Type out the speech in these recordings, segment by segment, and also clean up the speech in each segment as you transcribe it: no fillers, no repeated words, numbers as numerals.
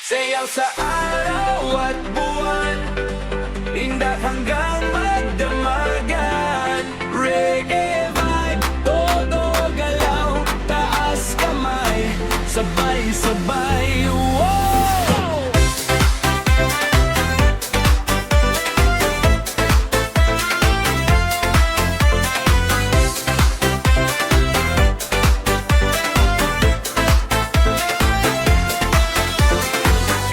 Sayaw sa araw at buwan, indat hanggang magdamagan. Reggae vibe, todo galaw, taas kamay, sabay-sabay. Wow!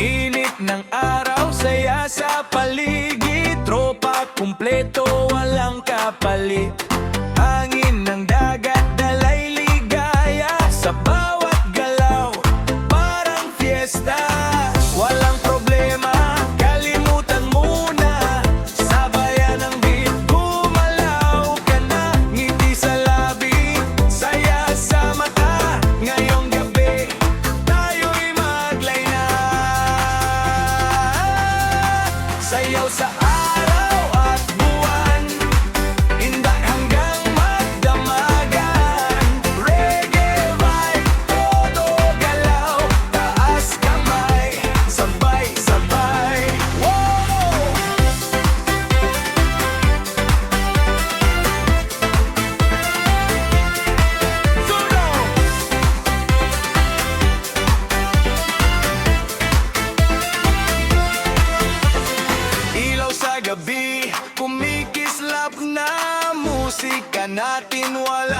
Init ng araw, saya sa paligid, tropa kumpleto, walang kapalit. Hangin ng dagat, dalay ligaya, sa bawat galaw, parang fiesta. Walang problema, kalimutan muna, sabayan ng beat, gumalaw ka na. Ngiti sa labi, saya sa mata, ngayong gabi, tayo'y maglay na. Sayaw sa araw at buwan, inday hanggang magdamagan. Reggae vibe, todo galaw, taas kamay, sabay-sabay. Wow! Sunog! Ilaw sa gabi, kumikislap na musika natin, wala